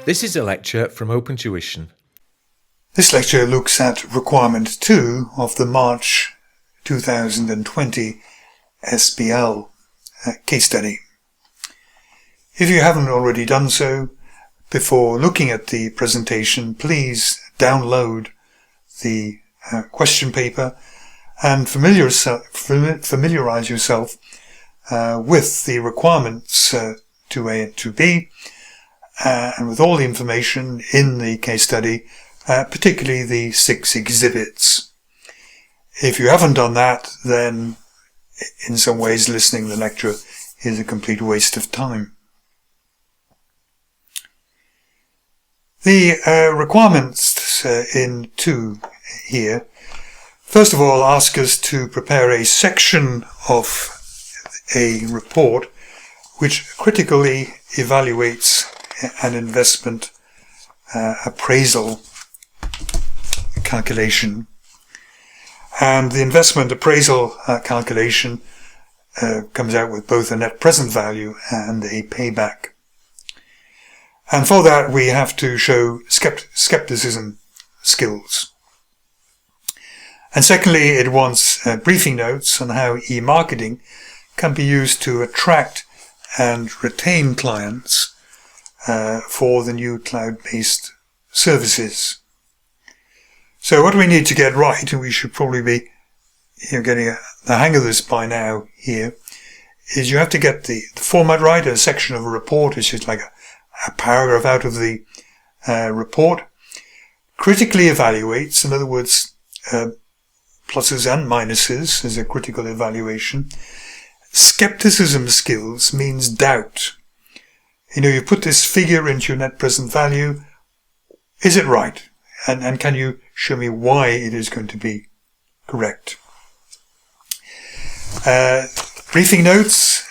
This is a lecture from Open Tuition. This lecture looks at requirement 2 of the March 2020 SBL case study. If you haven't already done so, before looking at the presentation, please download the question paper and familiarize yourself with the requirements 2A and 2B and with all the information in the case study, particularly the 6 exhibits. If you haven't done that, then in some ways listening to the lecture is a complete waste of time. The requirements in 2 here, first of all, ask us to prepare a section of a report which critically evaluates an investment appraisal calculation. And the investment appraisal calculation comes out with both a net present value and a payback. And for that, we have to show skepticism skills. And secondly, it wants briefing notes on how e-marketing can be used to attract and retain clients for the new cloud-based services. So what we need to get right, and we should probably be getting the hang of this by now here, is you have to get the format right. A section of a report is just like a paragraph out of the report. Critically evaluates, in other words, pluses and minuses is a critical evaluation. Skepticism skills means doubt. You put this figure into your net present value. Is it right? And can you show me why it is going to be correct? Briefing notes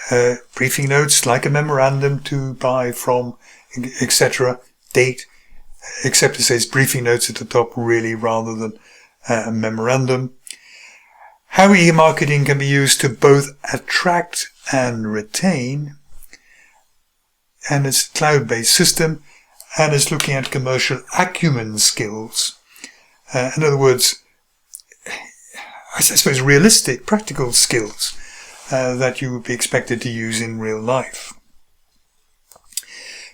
like a memorandum to buy from, etc. Date, except it says briefing notes at the top really rather than a memorandum. How e-marketing can be used to both attract and retain, and it's a cloud-based system, and it's looking at commercial acumen skills. In other words, I suppose realistic, practical skills that you would be expected to use in real life.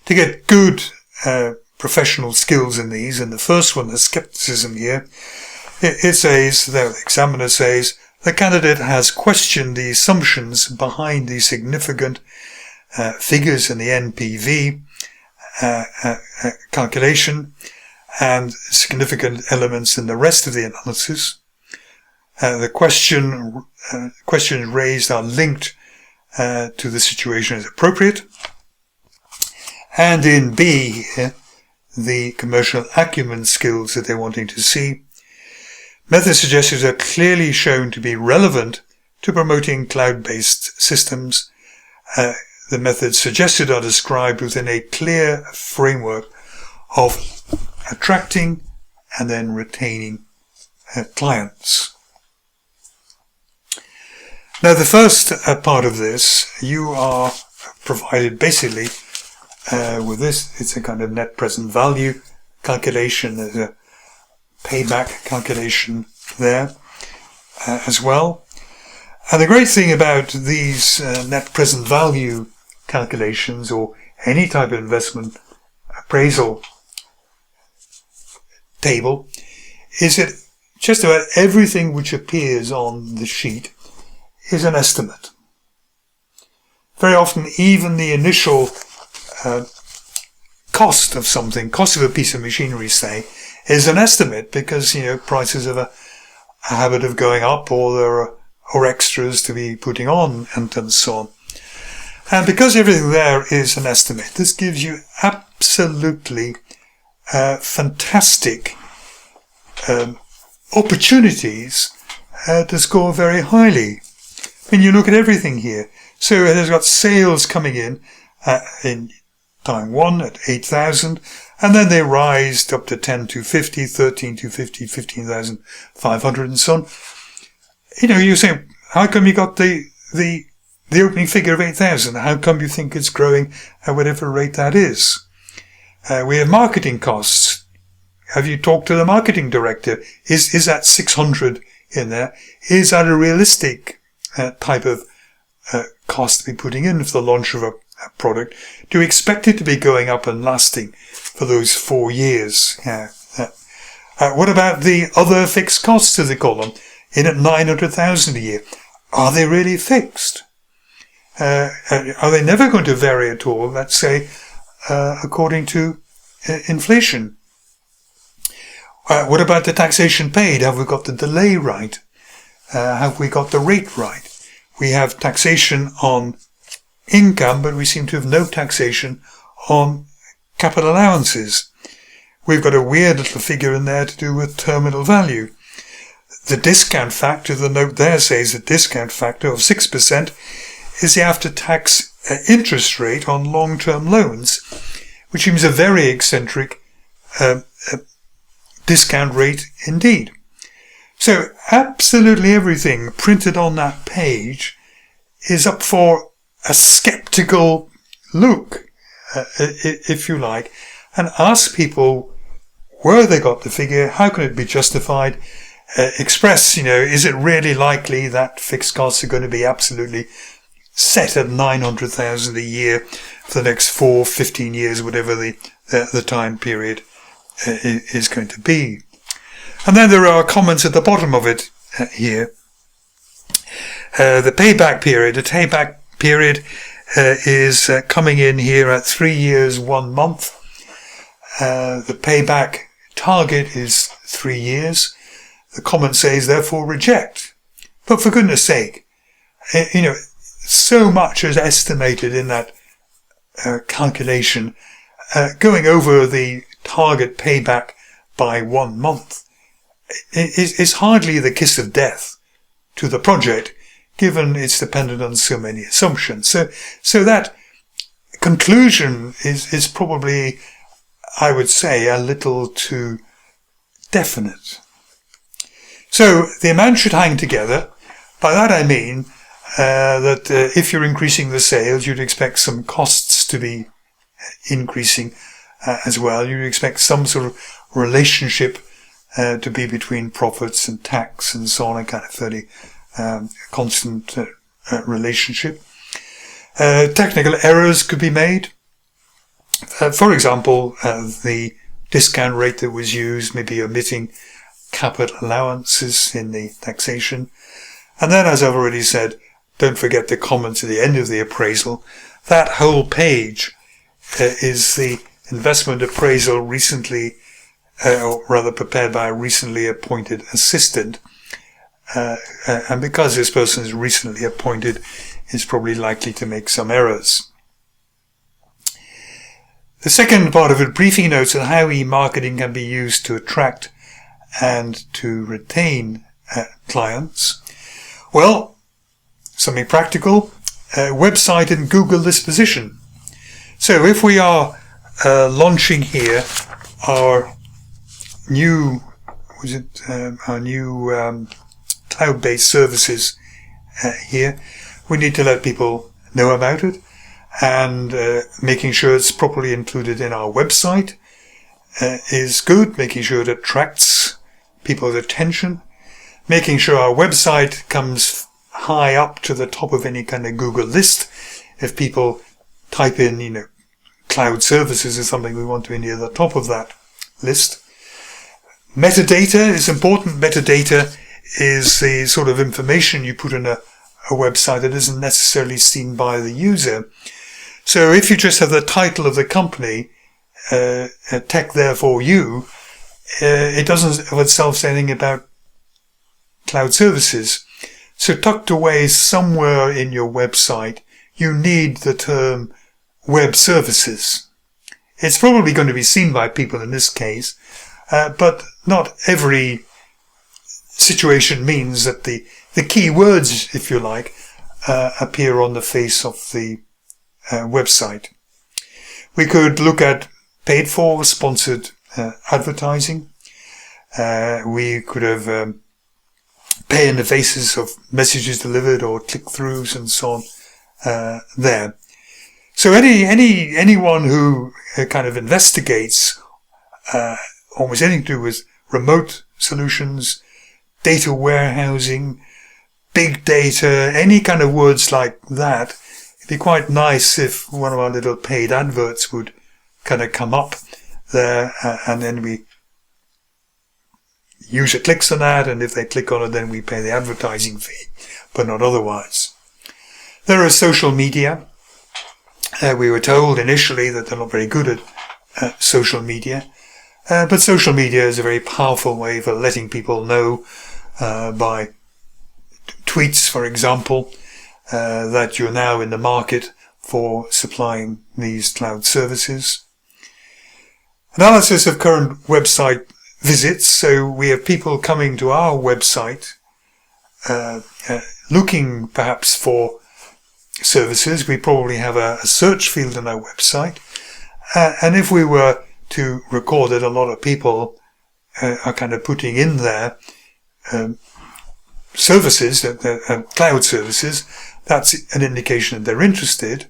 To get good professional skills in these, and the first one, the skepticism here, it says, the examiner says, the candidate has questioned the assumptions behind the significant figures in the NPV calculation and significant elements in the rest of the analysis. The questions raised are linked to the situation as appropriate. And in B, the commercial acumen skills that they're wanting to see. Method suggestions are clearly shown to be relevant to promoting cloud-based systems. The methods suggested are described within a clear framework of attracting and then retaining clients. Now, the first part of this, you are provided basically with this. It's a kind of net present value calculation. There's a payback calculation there as well. And the great thing about these net present value calculations, or any type of investment appraisal table, is that just about everything which appears on the sheet is an estimate. Very often, even the initial cost of something, cost of a piece of machinery, say, is an estimate because, prices have a habit of going up, or there are extras to be putting on, and so on. And because everything there is an estimate, this gives you absolutely fantastic opportunities to score very highly. When you look at everything here, so it has got sales coming in time 1 at 8,000, and then they rise up to 10,250, 13,250, 15,500, and so on. You say, how come you got the opening figure of 8,000? How come you think it's growing at whatever rate that is? We have marketing costs. Have you talked to the marketing director? Is that 600 in there? Is that a realistic type of cost to be putting in for the launch of a product? Do you expect it to be going up and lasting for those 4 years? What about the other fixed costs, as they call them, in at 900,000 a year? Are they really fixed? Are they never going to vary at all, let's say, according to inflation? What about the taxation paid? Have we got the delay right? Have we got the rate right? We have taxation on income, but we seem to have no taxation on capital allowances. We've got a weird little figure in there to do with terminal value. The discount factor, the note there says the discount factor of 6% is the after-tax interest rate on long-term loans, which seems a very eccentric discount rate indeed. So absolutely everything printed on that page is up for a skeptical look, if you like, and ask people where they got the figure, how can it be justified, express, is it really likely that fixed costs are going to be absolutely set at 900,000 a year for the next 15 years, whatever the time period is going to be. And then there are comments at the bottom of it here. The payback period. The payback period is coming in here at 3 years, 1 month. The payback target is 3 years. The comment says, therefore, reject. But for goodness sake, so much is estimated in that calculation. Going over the target payback by 1 month is hardly the kiss of death to the project, given it's dependent on so many assumptions. So that conclusion is probably, I would say, a little too definite. So the amount should hang together. By that I mean that if you're increasing the sales, you'd expect some costs to be increasing as well. You'd expect some sort of relationship to be between profits and tax and so on, a kind of fairly constant relationship. Technical errors could be made. For example, the discount rate that was used, maybe omitting capital allowances in the taxation. And then, as I've already said, don't forget the comments at the end of the appraisal. That whole page is the investment appraisal recently, or rather prepared by a recently appointed assistant. And because this person is recently appointed, is probably likely to make some errors. The second part of it, briefing notes on how e-marketing can be used to attract and to retain clients. Well, something practical, website and Google disposition. So if we are launching here our new cloud-based services here, we need to let people know about it, and making sure it's properly included in our website is good, making sure it attracts people's attention, making sure our website comes high up to the top of any kind of Google list. If people type in, cloud services or something, we want to be near the top of that list. Metadata is important. Metadata is the sort of information you put in a website that isn't necessarily seen by the user. So if you just have the title of the company, Techthere for you, it doesn't of itself say anything about cloud services. So tucked away somewhere in your website, you need the term web services. It's probably going to be seen by people in this case, but not every situation means that the key words, if you like, appear on the face of the website. We could look at paid for, sponsored advertising. We could have pay in the basis of messages delivered or click-throughs and so on there. So anyone who kind of investigates almost anything to do with remote solutions, data warehousing, big data, any kind of words like that, it'd be quite nice if one of our little paid adverts would kind of come up there, and then user clicks on that, and if they click on it, then we pay the advertising fee, but not otherwise. There are social media. We were told initially that they're not very good at social media, but social media is a very powerful way for letting people know by tweets, for example, that you're now in the market for supplying these cloud services. Analysis of current website visits. So we have people coming to our website looking perhaps for services. We probably have a search field on our website. And if we were to record that a lot of people are kind of putting in there services, cloud services, that's an indication that they're interested.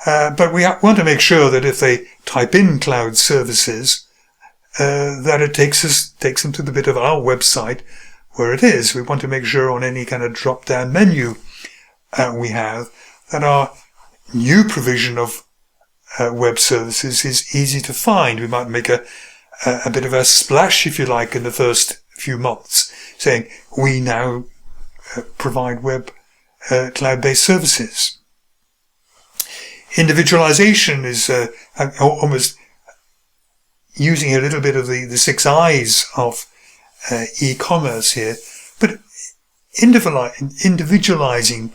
But we want to make sure that if they type in cloud services, that it takes them to the bit of our website where it is. We want to make sure on any kind of drop-down menu we have that our new provision of web services is easy to find. We might make a bit of a splash, if you like, in the first few months, saying we now provide web cloud-based services. Individualization is almost using a little bit of the 6 eyes of e-commerce here, but individualizing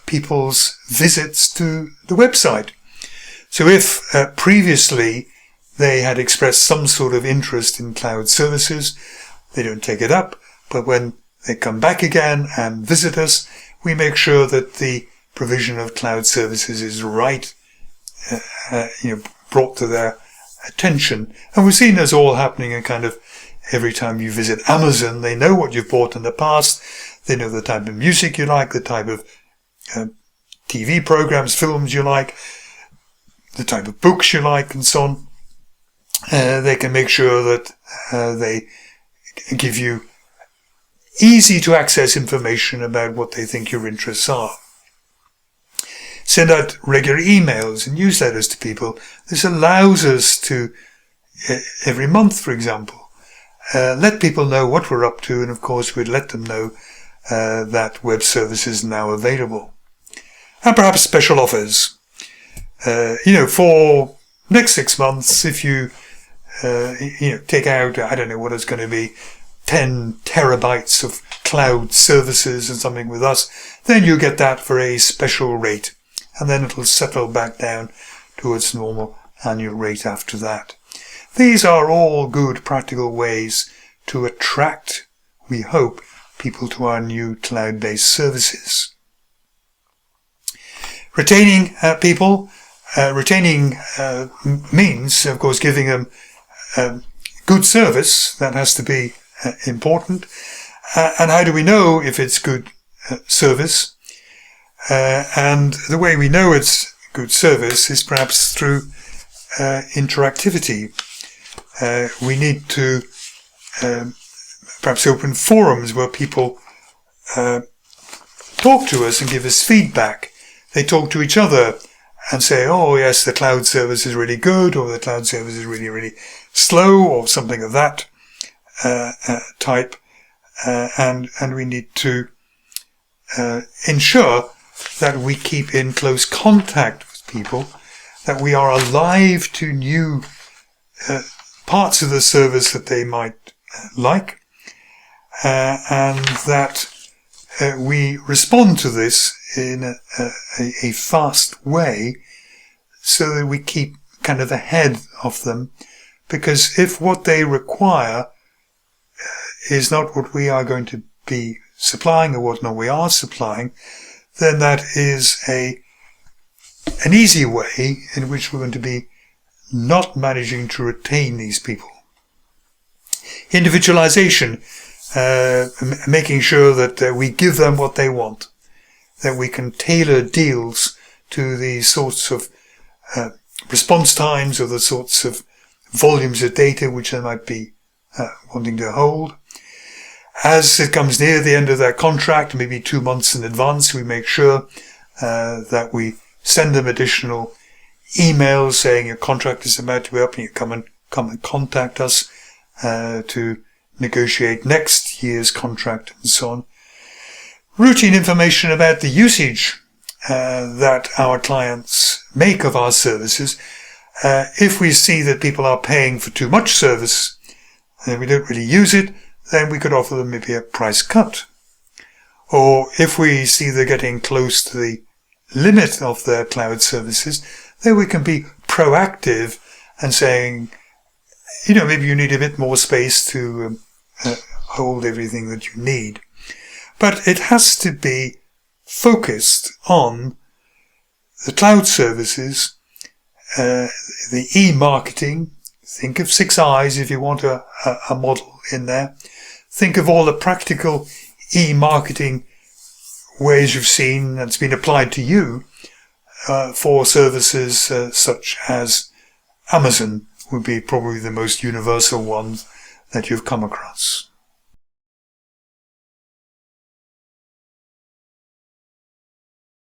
people's visits to the website. So if previously they had expressed some sort of interest in cloud services, they don't take it up, but when they come back again and visit us, we make sure that the provision of cloud services is right, brought to their attention. And we've seen this all happening in kind of every time you visit Amazon, they know what you've bought in the past. They know the type of music you like, the type of TV programs, films you like, the type of books you like, and so on. They can make sure that they give you easy to access information about what they think your interests are. Send out regular emails and newsletters to people. This allows us to, every month, for example, let people know what we're up to, and of course we'd let them know that web service is now available. And perhaps special offers. For next 6 months, if you take out, I don't know what it's going to be, 10 terabytes of cloud services and something with us, then you get that for a special rate. And then it'll settle back down to its normal annual rate after that. These are all good practical ways to attract, we hope, people to our new cloud-based services. Retaining people. Retaining means, of course, giving them good service. That has to be important. And how do we know if it's good service? And the way we know it's good service is perhaps through interactivity. We need to perhaps open forums where people talk to us and give us feedback. They talk to each other and say, oh yes, the cloud service is really good, or the cloud service is really, really slow, or something of that type. And we need to ensure that we keep in close contact with people, that we are alive to new parts of the service that they might like, and that we respond to this in a fast way, so that we keep kind of ahead of them. Because if what they require is not what we are going to be supplying, or what not we are supplying, then that is an easy way in which we're going to be not managing to retain these people. Individualization, making sure that we give them what they want, that we can tailor deals to the sorts of response times or the sorts of volumes of data which they might be wanting to hold. As it comes near the end of their contract, maybe 2 months in advance, we make sure that we send them additional emails saying your contract is about to be up and you come and contact us to negotiate next year's contract and so on. Routine information about the usage that our clients make of our services. If we see that people are paying for too much service and we don't really use it, then we could offer them maybe a price cut. Or if we see they're getting close to the limit of their cloud services, then we can be proactive and saying, maybe you need a bit more space to hold everything that you need. But it has to be focused on the cloud services, the e-marketing. Think of 6 Eyes if you want a model in there. Think of all the practical e-marketing ways you've seen that's been applied to you for services such as Amazon would be probably the most universal one that you've come across.